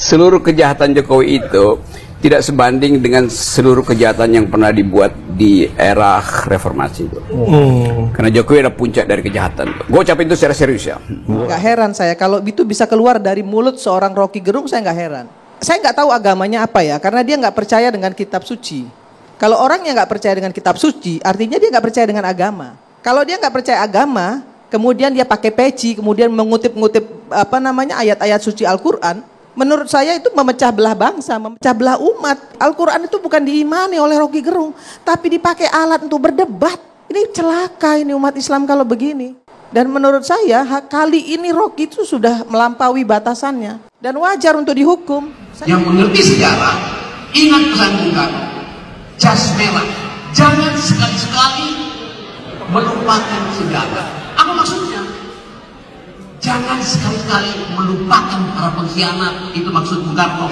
seluruh kejahatan Jokowi itu tidak sebanding dengan seluruh kejahatan yang pernah dibuat di era reformasi itu. Karena Jokowi adalah puncak dari kejahatan. Gue ucapin itu secara serius ya. Gak heran saya kalau itu bisa keluar dari mulut seorang Rocky Gerung, saya gak heran. Saya nggak tahu agamanya apa ya, karena dia nggak percaya dengan kitab suci. Kalau orang yang nggak percaya dengan kitab suci, artinya dia nggak percaya dengan agama. Kalau dia nggak percaya agama, kemudian dia pakai peci, kemudian mengutip-ngutip ayat-ayat suci Al-Quran, menurut saya itu memecah belah bangsa, memecah belah umat. Al-Quran itu bukan diimani oleh Rocky Gerung, tapi dipakai alat untuk berdebat. Ini celaka ini umat Islam kalau begini. Dan menurut saya kali ini Rocky itu sudah melampaui batasannya dan wajar untuk dihukum. Yang mengerti sejarah, ingat pesan Bung Karno, jas merah, jangan sekali-sekali melupakan sejarah. Apa maksudnya? Jangan sekali-kali melupakan para pengkhianat, itu maksud Bung Karno.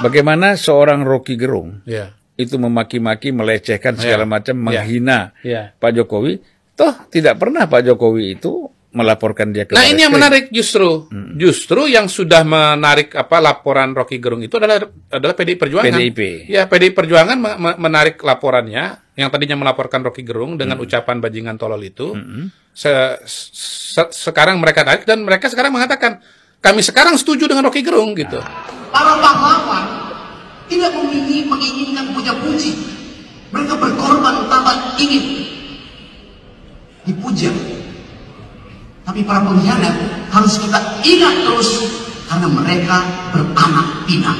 Bagaimana seorang Rocky Gerung itu memaki-maki, melecehkan segala macam, menghina Pak Jokowi, toh tidak pernah Pak Jokowi itu melaporkan dia ke Nah, ini yang menarik justru. Justru yang sudah menarik laporan Rocky Gerung itu adalah PDI Perjuangan. PDIP. Ya, PDI Perjuangan menarik laporannya yang tadinya melaporkan Rocky Gerung dengan ucapan bajingan tolol itu. Sekarang mereka narik dan mereka sekarang mengatakan kami sekarang setuju dengan Rocky Gerung gitu. Para pahlawan tidak menginginkan puja-puji. Mereka berkorban tanpa ingin dipuja. Tapi para pengkhianat harus kita ingat terus karena mereka beranak pinak.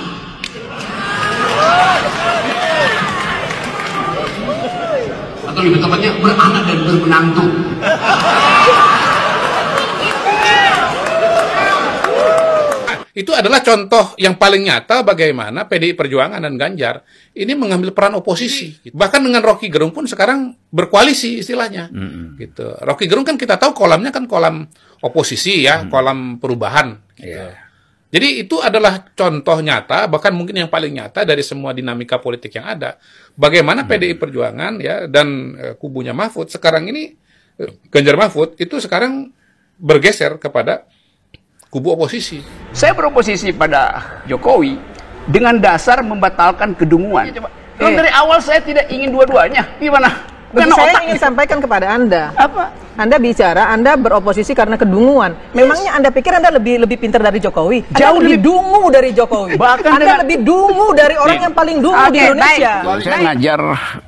Atau lebih tepatnya beranak dan bermenantu. Itu adalah contoh yang paling nyata bagaimana PDI Perjuangan dan Ganjar ini mengambil peran oposisi. Bahkan dengan Rocky Gerung pun sekarang berkoalisi istilahnya. Gitu. Rocky Gerung kan kita tahu kolamnya kan kolam oposisi ya, kolam perubahan. Gitu. Jadi itu adalah contoh nyata, bahkan mungkin yang paling nyata dari semua dinamika politik yang ada. Bagaimana PDI Perjuangan ya dan kubunya Mahfud sekarang ini, Ganjar Mahfud itu sekarang bergeser kepada kubu oposisi. Saya beroposisi pada Jokowi dengan dasar membatalkan kedunguan. Dari awal saya tidak ingin dua-duanya. Gimana? Saya ingin sampaikan kepada Anda. Apa? Anda bicara, Anda beroposisi karena kedunguan. Memangnya Anda pikir Anda lebih pintar dari Jokowi? Jauh lebih dungu dari Jokowi. Bahkan Anda lebih dungu dari orang yang paling dungu di Indonesia. Saya ngajar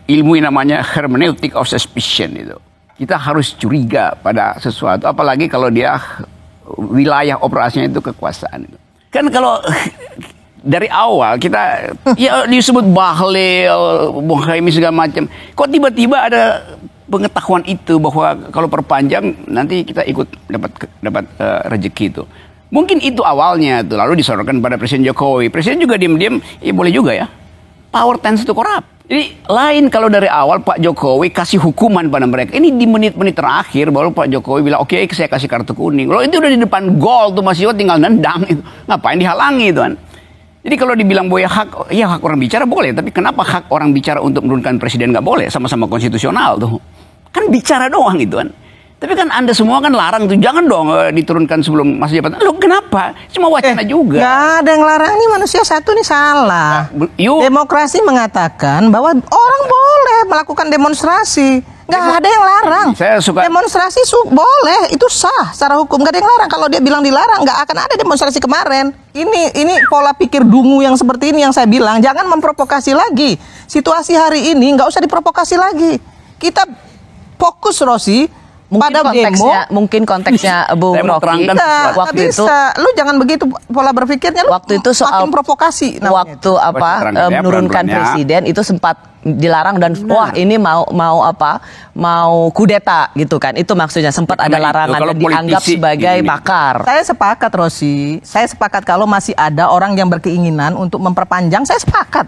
ilmu yang namanya hermeneutic of suspicion itu. Kita harus curiga pada sesuatu, apalagi kalau dia wilayah operasinya itu kekuasaan. Kan kalau dari awal kita ya disebut Bahlil, Muhaimin segala macam. Kok tiba-tiba ada pengetahuan itu bahwa kalau perpanjang nanti kita ikut dapat rezeki itu. Mungkin itu awalnya tuh, lalu disodorkan pada Presiden Jokowi. Presiden juga diam-diam, ya boleh juga ya. Power tends to corrupt. Jadi lain kalau dari awal Pak Jokowi kasih hukuman pada mereka. Ini di menit-menit terakhir baru Pak Jokowi bilang oke, saya kasih kartu kuning. Loh itu udah di depan gol tuh Mas Iwo tinggal nendang itu. Ngapain dihalangi itu kan? Jadi kalau dibilang bahwa hak orang bicara boleh, tapi kenapa hak orang bicara untuk menurunkan presiden nggak boleh? Sama-sama konstitusional tuh. Kan bicara doang itu kan. Tapi kan Anda semua kan larang tuh, jangan dong diturunkan sebelum masa jabatan. Loh kenapa? Cuma wacana juga. Nggak ada yang larang, ini manusia satu nih salah. Demokrasi mengatakan bahwa orang boleh melakukan demonstrasi. Nggak ada yang larang. Saya suka demonstrasi boleh, itu sah secara hukum. Nggak ada yang larang. Kalau dia bilang dilarang, nggak akan ada demonstrasi kemarin. Ini pola pikir dungu yang seperti ini yang saya bilang. Jangan memprovokasi lagi. Situasi hari ini nggak usah diprovokasi lagi. Kita fokus Rosi. Mungkin konteksnya Bung Rocky waktu itu lu jangan begitu pola berpikirnya, lu waktu itu soal provokasi waktu menurunkan presiden itu sempat dilarang dan wah ini mau kudeta gitu kan, itu maksudnya sempat ada larangan dan dianggap sebagai makar. Saya sepakat Rosi, saya sepakat kalau masih ada orang yang berkeinginan untuk memperpanjang, saya sepakat.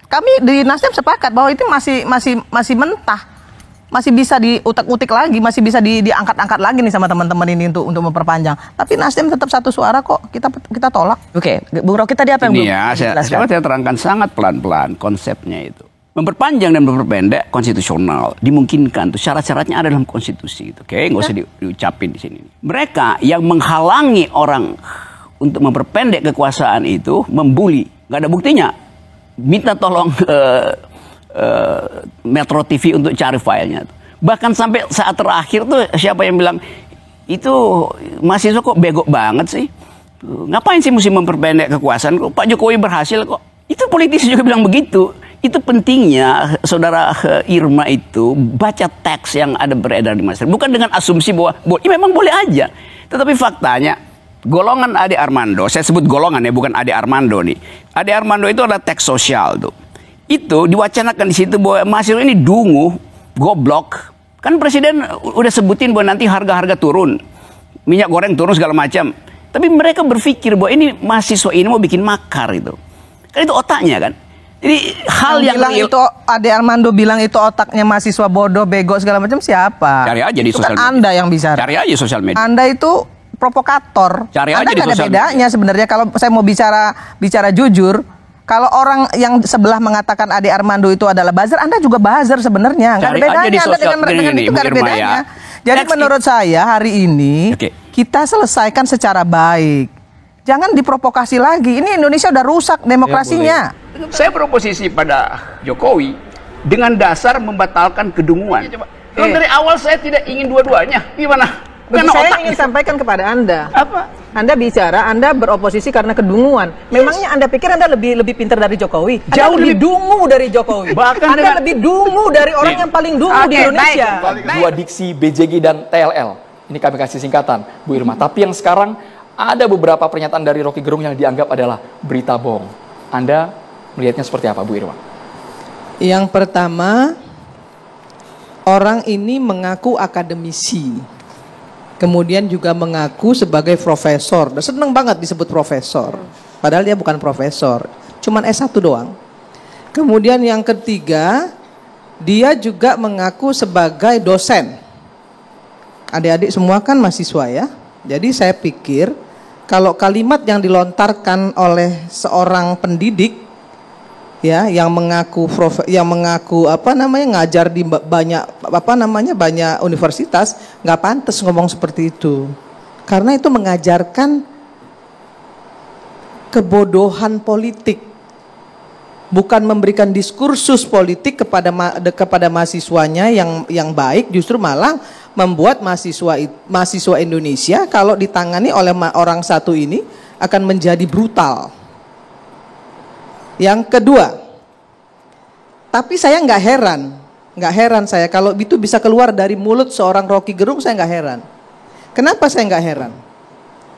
Kami di Nasdem sepakat bahwa itu masih mentah. Masih bisa diutak-utik lagi, masih bisa diangkat-angkat lagi nih sama teman-teman ini untuk memperpanjang. Tapi Nasdem tetap satu suara kok, kita tolak. Oke, Bung Rocky tadi apa yang belum? Saya terangkan sangat pelan-pelan konsepnya itu. Memperpanjang dan memperpendek konstitusional dimungkinkan. Tuh syarat-syaratnya ada dalam konstitusi. Oke, nggak usah diucapin di sini. Mereka yang menghalangi orang untuk memperpendek kekuasaan itu membuli, nggak ada buktinya. Minta tolong Metro TV untuk cari filenya. Bahkan sampai saat terakhir tuh siapa yang bilang itu mahasiswa kok bego banget sih? Ngapain sih mesti memperpendek kekuasaan? Pak Jokowi berhasil kok. Itu politisi juga bilang begitu. Itu pentingnya saudara Irma itu baca teks yang ada beredar di masyarakat. Bukan dengan asumsi bahwa ya memang boleh aja. Tetapi faktanya golongan Ade Armando, saya sebut golongan ya, bukan Ade Armando nih. Ade Armando itu adalah teks sosial tuh. Itu diwacanakan di situ bahwa mahasiswa ini dungu, goblok. Kan presiden udah sebutin bahwa nanti harga-harga turun. Minyak goreng turun segala macam. Tapi mereka berpikir bahwa ini mahasiswa ini mau bikin makar itu. Kan itu otaknya kan. Jadi hal yang bilang itu Ade Armando bilang itu otaknya mahasiswa bodoh, bego segala macam siapa? Cari aja di sosial media. Anda yang bicara. Cari aja sosial media. Anda itu provokator. Cari Anda aja di sosial media. bedanya sebenarnya kalau saya mau bicara jujur. Kalau orang yang sebelah mengatakan Ade Armando itu adalah buzzer, Anda juga buzzer sebenarnya. Nggak ada bedanya. Anda dengan itu nggak ada bedanya. Ya. Jadi menurut saya hari ini kita selesaikan secara baik. Jangan diprovokasi lagi. Ini Indonesia udah rusak demokrasinya. Ya, saya beroposisi pada Jokowi dengan dasar membatalkan kedunguan. Dari awal saya tidak ingin dua-duanya. Gimana? Saya ingin sampaikan kepada Anda. Apa? Anda bicara, Anda beroposisi karena kedunguan. Memangnya Anda pikir Anda lebih pintar dari Jokowi? Jauh lebih dungu dari Jokowi. Bahkan Anda lebih dungu dari orang yang paling dungu di Indonesia. Dua diksi BJG dan TLL. Ini kami kasih singkatan, Bu Irma. Tapi yang sekarang ada beberapa pernyataan dari Rocky Gerung yang dianggap adalah berita bohong. Anda melihatnya seperti apa, Bu Irma? Yang pertama, orang ini mengaku akademisi. Kemudian juga mengaku sebagai profesor. Seneng banget disebut profesor. Padahal dia bukan profesor. Cuman S1 doang. Kemudian yang ketiga, dia juga mengaku sebagai dosen. Adik-adik semua kan mahasiswa ya. Jadi saya pikir kalau kalimat yang dilontarkan oleh seorang pendidik ya yang mengaku ngajar di banyak universitas, nggak pantas ngomong seperti itu, karena itu mengajarkan kebodohan politik, bukan memberikan diskursus politik kepada mahasiswanya yang baik, justru malah membuat mahasiswa Indonesia kalau ditangani oleh orang satu ini akan menjadi brutal. Yang kedua, tapi saya nggak heran saya kalau itu bisa keluar dari mulut seorang Rocky Gerung, saya nggak heran. Kenapa saya nggak heran?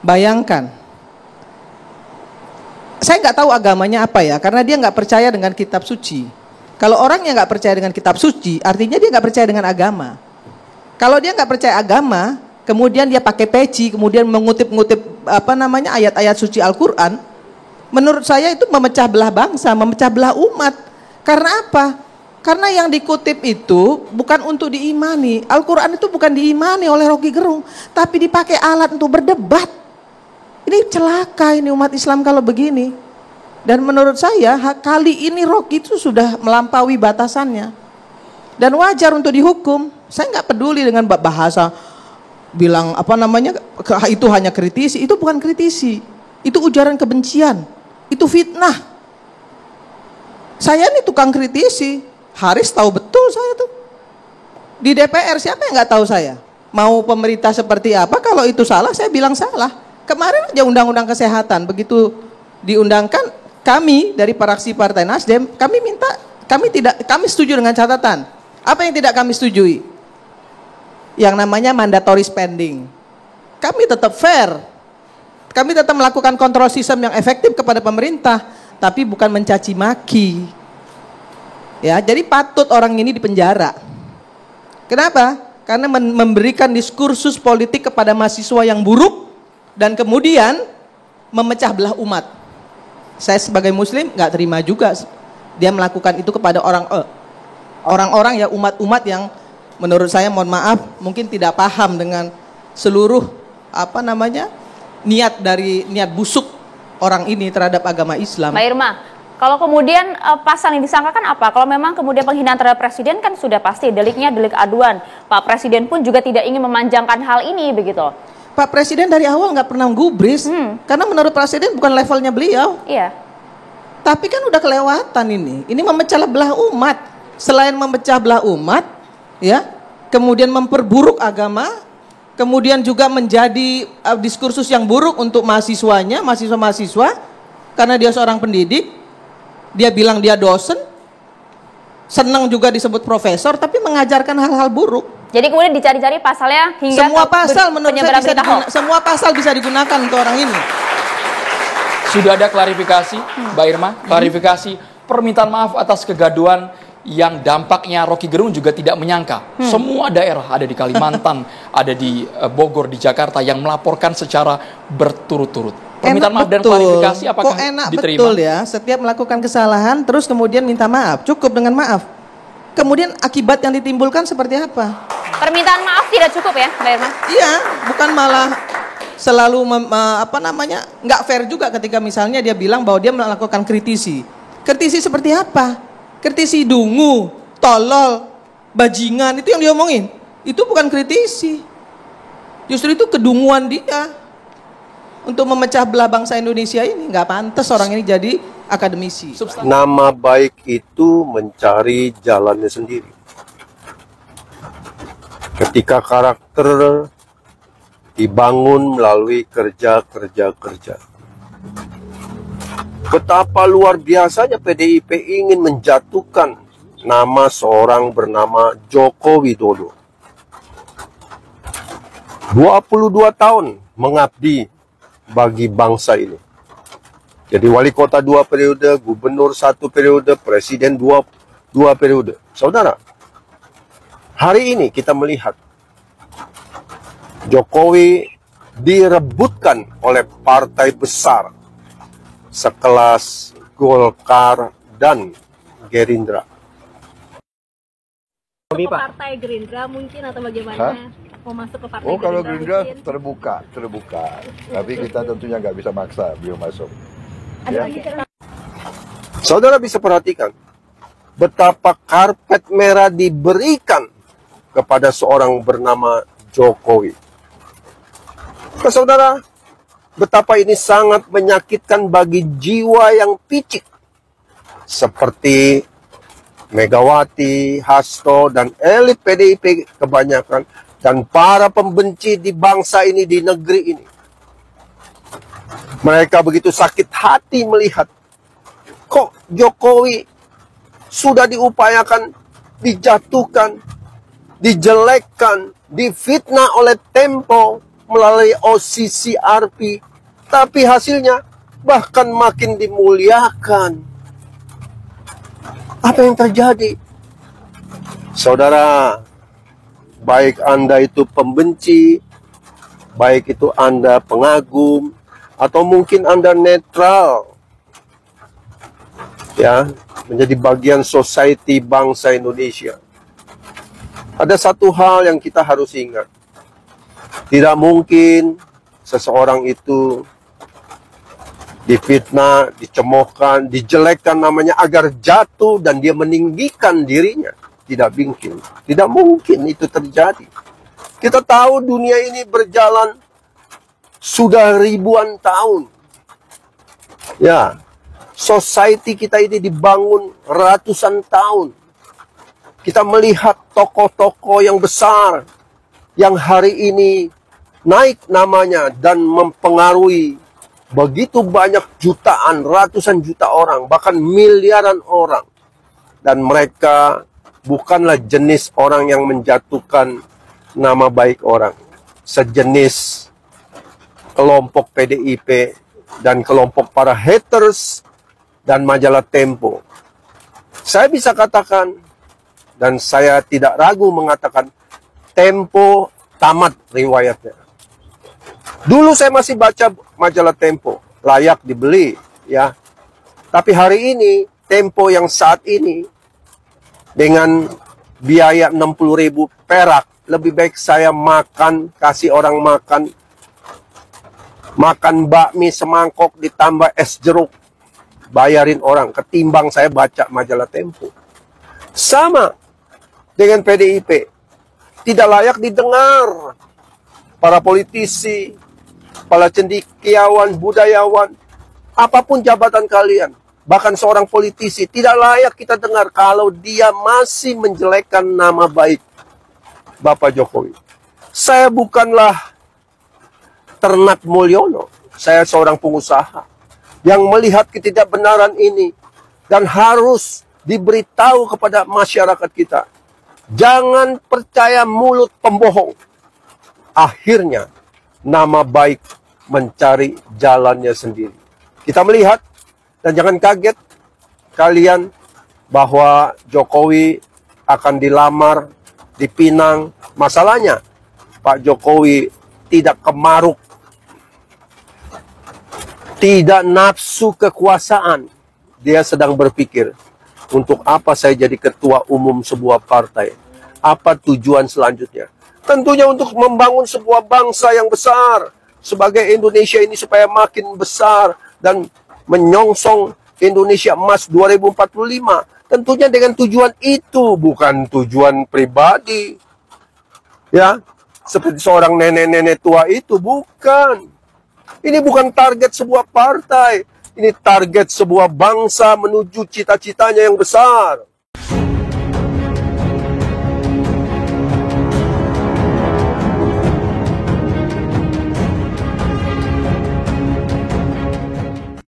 Bayangkan, saya nggak tahu agamanya apa ya, karena dia nggak percaya dengan kitab suci. Kalau orang yang nggak percaya dengan kitab suci, artinya dia nggak percaya dengan agama. Kalau dia nggak percaya agama, kemudian dia pakai peci, kemudian mengutip-ngutip ayat-ayat suci Al-Quran. Menurut saya itu memecah belah bangsa, memecah belah umat. Karena apa? Karena yang dikutip itu bukan untuk diimani. Al-Quran itu bukan diimani oleh Rocky Gerung, tapi dipakai alat untuk berdebat. Ini celaka ini umat Islam kalau begini. Dan menurut saya kali ini Rocky itu sudah melampaui batasannya. Dan wajar untuk dihukum. Saya nggak peduli dengan bahasa bilang itu hanya kritisi. Itu bukan kritisi. Itu ujaran kebencian. Itu fitnah. Saya ini tukang kritisi. Haris tahu betul saya tuh. Di DPR siapa yang nggak tahu saya? Mau pemerintah seperti apa? Kalau itu salah, saya bilang salah. Kemarin aja undang-undang kesehatan begitu diundangkan, kami dari fraksi Partai Nasdem, kami setuju dengan catatan. Apa yang tidak kami setujui? Yang namanya mandatory spending. Kami tetap fair. Kami tetap melakukan kontrol sistem yang efektif kepada pemerintah, tapi bukan mencaci maki. Ya, jadi patut orang ini dipenjara. Kenapa? Karena memberikan diskursus politik kepada mahasiswa yang buruk dan kemudian memecah belah umat. Saya sebagai Muslim nggak terima juga dia melakukan itu kepada orang-orang ya umat-umat yang menurut saya, mohon maaf, mungkin tidak paham dengan seluruh niat busuk orang ini terhadap agama Islam. Mbak Irma, Kalau kemudian pasal yang disangkakan apa? Kalau memang kemudian penghinaan terhadap presiden kan sudah pasti deliknya delik aduan. Pak Presiden pun juga tidak ingin memanjangkan hal ini begitu. Pak Presiden dari awal nggak pernah gubris, karena menurut Presiden bukan levelnya beliau. Iya. Tapi kan udah kelewatan ini. Ini memecah belah umat. Selain memecah belah umat, ya, kemudian memperburuk agama, kemudian juga menjadi diskursus yang buruk untuk mahasiswanya, mahasiswa-mahasiswa, karena dia seorang pendidik. Dia bilang dia dosen, senang juga disebut profesor, tapi mengajarkan hal-hal buruk. Jadi kemudian dicari-cari pasalnya hingga semua pasal menurut saya semua pasal bisa digunakan untuk orang ini. Sudah ada klarifikasi, Mbak Irma, klarifikasi permintaan maaf atas kegaduhan yang dampaknya Rocky Gerung juga tidak menyangka. Semua daerah ada di Kalimantan, ada di Bogor, di Jakarta yang melaporkan secara berturut-turut. Permintaan maaf dan klarifikasi apakah diterima? Betul ya, setiap melakukan kesalahan terus kemudian minta maaf, cukup dengan maaf. Kemudian akibat yang ditimbulkan seperti apa? Permintaan maaf tidak cukup ya, Mbak Irma? Iya, bukan malah selalu nggak fair juga ketika misalnya dia bilang bahwa dia melakukan kritisi. Kritisi seperti apa? Kritisi dungu, tolol, bajingan, itu yang diomongin. Itu bukan kritisi. Justru itu kedunguan dia. Untuk memecah belah bangsa Indonesia ini nggak pantas orang ini jadi akademisi. Nama baik itu mencari jalannya sendiri. Ketika karakter dibangun melalui kerja. Betapa luar biasanya PDIP ingin menjatuhkan nama seorang bernama Joko Widodo. 22 tahun mengabdi bagi bangsa ini. Jadi wali kota 2 periode, gubernur 1 periode, presiden 2 periode. Saudara, hari ini kita melihat Jokowi direbutkan oleh partai besar sekelas Golkar dan Gerindra. Partai Gerindra mungkin atau bagaimana? Mau masuk ke partai kalau Gerindra terbuka. Tapi kita tentunya nggak bisa maksa beliau masuk. Ya. Saudara bisa perhatikan betapa karpet merah diberikan kepada seorang bernama Jokowi. Saudara, betapa ini sangat menyakitkan bagi jiwa yang picik seperti Megawati, Hasto, dan elit PDIP kebanyakan, dan para pembenci di bangsa ini, di negeri ini. Mereka begitu sakit hati melihat kok Jokowi sudah diupayakan, dijatuhkan, dijelekkan, difitnah oleh Tempo melalui OCCRP, tapi hasilnya bahkan makin dimuliakan. Apa yang terjadi? Saudara, baik Anda itu pembenci, baik itu Anda pengagum, atau mungkin Anda netral, ya, menjadi bagian society bangsa Indonesia. Ada satu hal yang kita harus ingat. Tidak mungkin seseorang itu difitnah, dicemoohkan, dijelekkan namanya agar jatuh dan dia meninggikan dirinya. Tidak mungkin. Tidak mungkin itu terjadi. Kita tahu dunia ini berjalan sudah ribuan tahun. Ya, society kita ini dibangun ratusan tahun. Kita melihat tokoh-tokoh yang besar yang hari ini naik namanya dan mempengaruhi begitu banyak jutaan, ratusan juta orang, bahkan miliaran orang. Dan mereka bukanlah jenis orang yang menjatuhkan nama baik orang. Sejenis kelompok PDIP dan kelompok para haters dan majalah Tempo. Saya bisa katakan, dan saya tidak ragu mengatakan, Tempo tamat riwayatnya. Dulu saya masih baca majalah Tempo, layak dibeli, ya. Tapi hari ini, Tempo yang saat ini, dengan biaya 60.000 perak, lebih baik saya makan, kasih orang makan bakmi semangkok ditambah es jeruk, bayarin orang ketimbang saya baca majalah Tempo. Sama dengan PDIP. Tidak layak didengar. Para politisi, para cendekiawan, budayawan, apapun jabatan kalian, bahkan seorang politisi, tidak layak kita dengar kalau dia masih menjelekkan nama baik Bapak Jokowi. Saya bukanlah Ternak Mulyono. Saya seorang pengusaha yang melihat ketidakbenaran ini dan harus diberitahu kepada masyarakat kita. Jangan percaya mulut pembohong. Akhirnya nama baik mencari jalannya sendiri. Kita melihat dan jangan kaget kalian bahwa Jokowi akan dilamar, dipinang. Masalahnya Pak Jokowi tidak kemaruk, tidak nafsu kekuasaan. Dia sedang berpikir, untuk apa saya jadi ketua umum sebuah partai? Apa tujuan selanjutnya? Tentunya untuk membangun sebuah bangsa yang besar. Sebagai Indonesia ini supaya makin besar dan menyongsong Indonesia Emas 2045. Tentunya dengan tujuan itu, bukan tujuan pribadi. Ya, seperti seorang nenek-nenek tua itu, bukan. Ini bukan target sebuah partai. Ini target sebuah bangsa menuju cita-citanya yang besar.